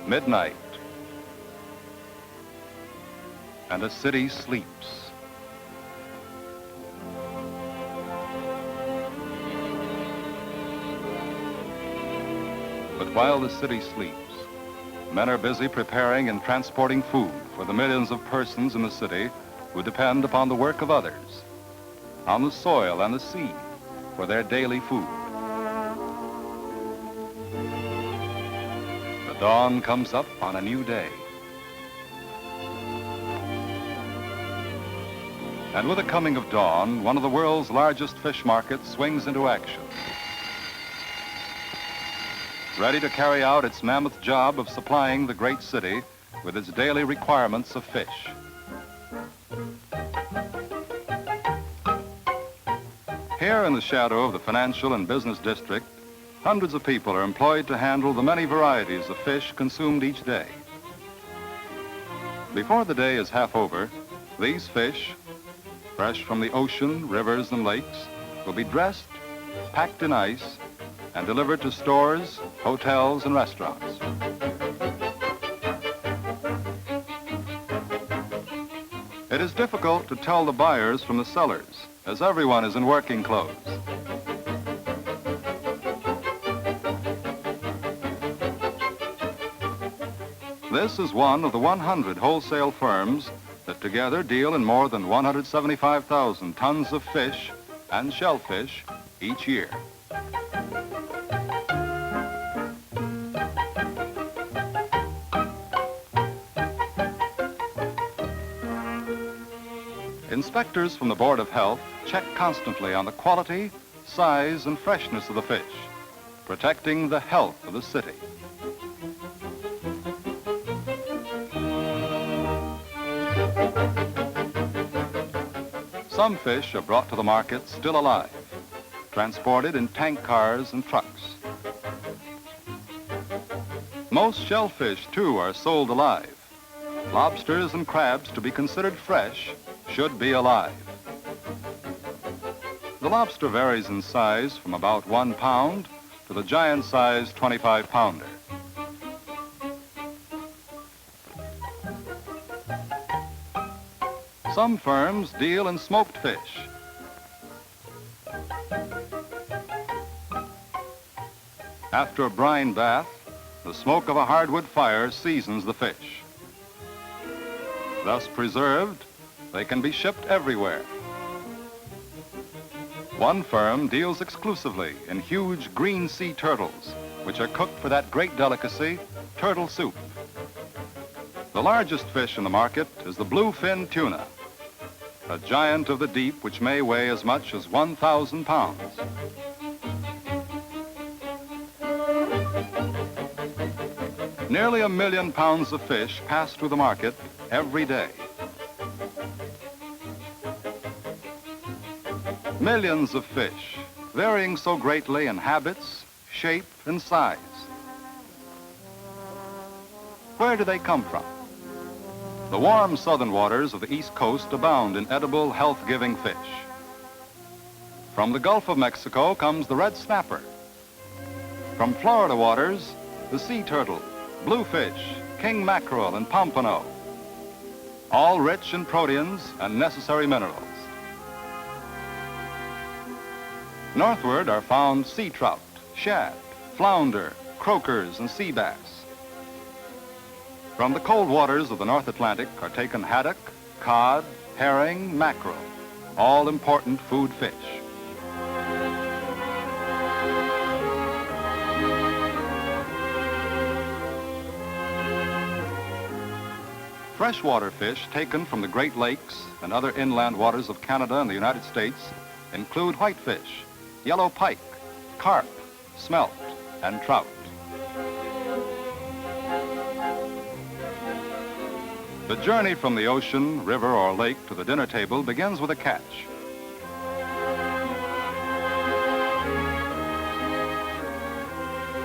midnight, and a city sleeps. But while the city sleeps, men are busy preparing and transporting food for the millions of persons in the city who depend upon the work of others, on the soil and the sea for their daily food. The dawn comes up on a new day. And with the coming of dawn, one of the world's largest fish markets swings into action, ready to carry out its mammoth job of supplying the great city with its daily requirements of fish. Here in the shadow of the financial and business district, hundreds of people are employed to handle the many varieties of fish consumed each day. Before the day is half over, these fish, fresh from the ocean, rivers, and lakes, will be dressed, packed in ice, and delivered to stores, hotels, and restaurants. It is difficult to tell the buyers from the sellers, as everyone is in working clothes. This is one of the 100 wholesale firms that together deal in more than 175,000 tons of fish and shellfish each year. Inspectors from the Board of Health check constantly on the quality, size, and freshness of the fish, protecting the health of the city. Some fish are brought to the market still alive, transported in tank cars and trucks. Most shellfish, too, are sold alive. Lobsters and crabs, to be considered fresh, should be alive. The lobster varies in size from about 1 pound to the giant-sized 25-pounder. Some firms deal in smoked fish. After a brine bath, the smoke of a hardwood fire seasons the fish. Thus preserved, they can be shipped everywhere. One firm deals exclusively in huge green sea turtles, which are cooked for that great delicacy, turtle soup. The largest fish in the market is the bluefin tuna, a giant of the deep which may weigh as much as 1,000 pounds. Nearly 1 million pounds of fish pass through the market every day. Millions of fish, varying so greatly in habits, shape, and size. Where do they come from? The warm southern waters of the East Coast abound in edible, health-giving fish. From the Gulf of Mexico comes the red snapper. From Florida waters, the sea turtle, bluefish, king mackerel, and pompano, all rich in proteins and necessary minerals. Northward are found sea trout, shad, flounder, croakers, and sea bass. From the cold waters of the North Atlantic are taken haddock, cod, herring, mackerel, all important food fish. Freshwater fish taken from the Great Lakes and other inland waters of Canada and the United States include whitefish, yellow pike, carp, smelt, and trout. The journey from the ocean, river, or lake to the dinner table begins with a catch.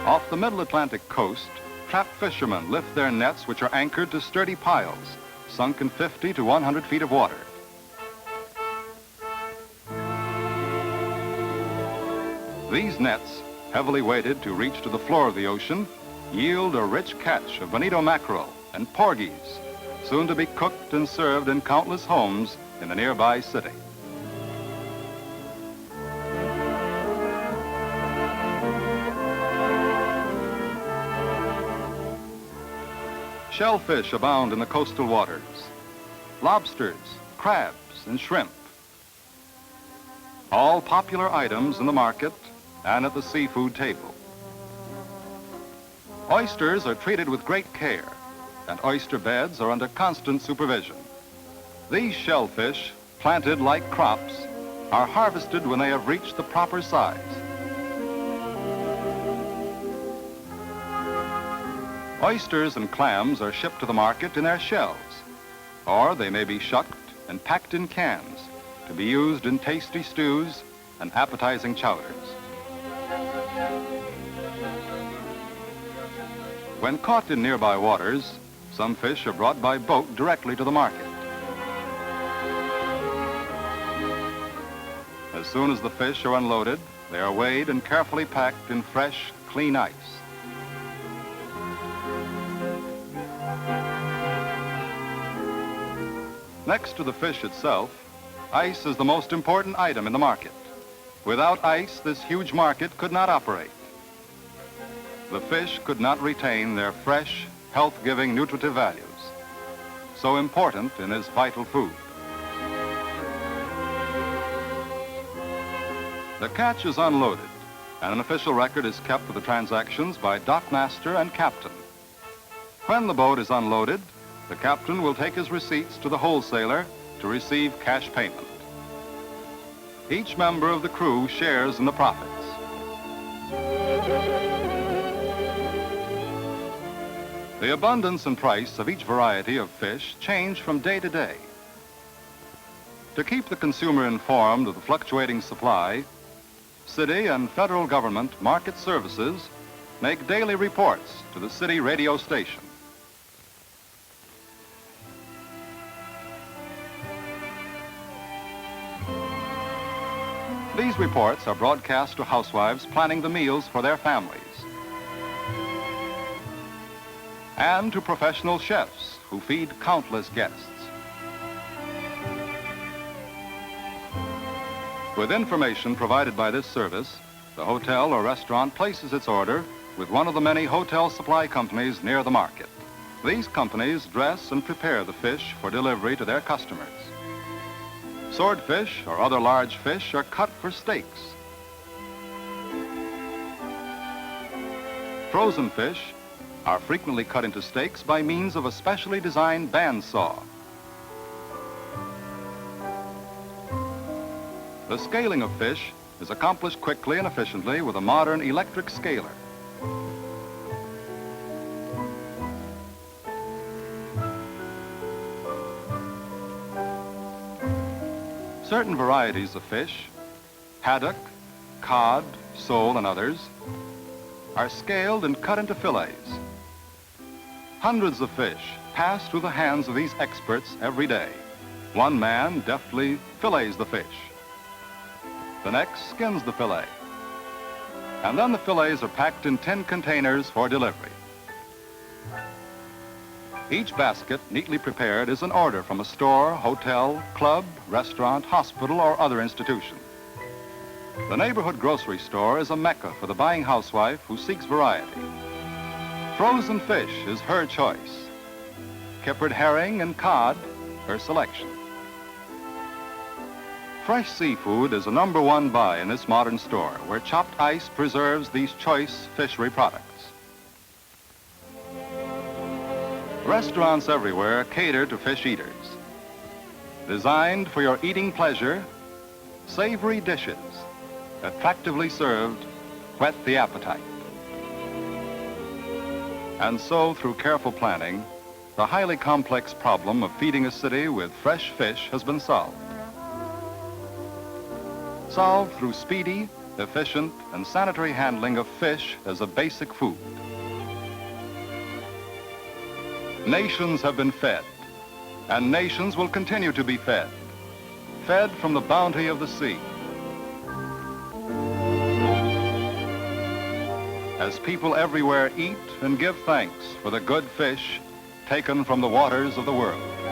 Off the Middle Atlantic coast, trapped fishermen lift their nets, which are anchored to sturdy piles, sunk in 50 to 100 feet of water. These nets, heavily weighted to reach to the floor of the ocean, yield a rich catch of bonito mackerel and porgies, soon to be cooked and served in countless homes in the nearby city. Shellfish abound in the coastal waters. Lobsters, crabs, and shrimp. All popular items in the market and at the seafood table. Oysters are treated with great care, and oyster beds are under constant supervision. These shellfish, planted like crops, are harvested when they have reached the proper size. Oysters and clams are shipped to the market in their shells, or they may be shucked and packed in cans to be used in tasty stews and appetizing chowders. When caught in nearby waters, some fish are brought by boat directly to the market. As soon as the fish are unloaded, they are weighed and carefully packed in fresh, clean ice. Next to the fish itself, ice is the most important item in the market. Without ice, this huge market could not operate. The fish could not retain their fresh, health-giving, nutritive values, so important in this vital food. The catch is unloaded, and an official record is kept of the transactions by dockmaster and captain. When the boat is unloaded, the captain will take his receipts to the wholesaler to receive cash payment. Each member of the crew shares in the profits. The abundance and price of each variety of fish change from day to day. To keep the consumer informed of the fluctuating supply, city and federal government market services make daily reports to the city radio station. These reports are broadcast to housewives planning the meals for their families, and to professional chefs who feed countless guests. With information provided by this service, the hotel or restaurant places its order with one of the many hotel supply companies near the market. These companies dress and prepare the fish for delivery to their customers. Swordfish or other large fish are cut for steaks. Frozen fish are frequently cut into steaks by means of a specially designed bandsaw. The scaling of fish is accomplished quickly and efficiently with a modern electric scaler. Certain varieties of fish, haddock, cod, sole, and others, are scaled and cut into fillets. Hundreds of fish pass through the hands of these experts every day. One man deftly fillets the fish. The next skins the fillet. And then the fillets are packed in tin containers for delivery. Each basket, neatly prepared, is an order from a store, hotel, club, restaurant, hospital, or other institution. The neighborhood grocery store is a mecca for the buying housewife who seeks variety. Frozen fish is her choice. Kippered herring and cod, her selection. Fresh seafood is a #1 buy in this modern store, where chopped ice preserves these choice fishery products. Restaurants everywhere cater to fish eaters. Designed for your eating pleasure, savory dishes, attractively served, whet the appetite. And so, through careful planning, the highly complex problem of feeding a city with fresh fish has been solved. Solved through speedy, efficient, and sanitary handling of fish as a basic food. Nations have been fed, and nations will continue to be fed. Fed from the bounty of the sea. as people everywhere eat and give thanks for the good fish taken from the waters of the world.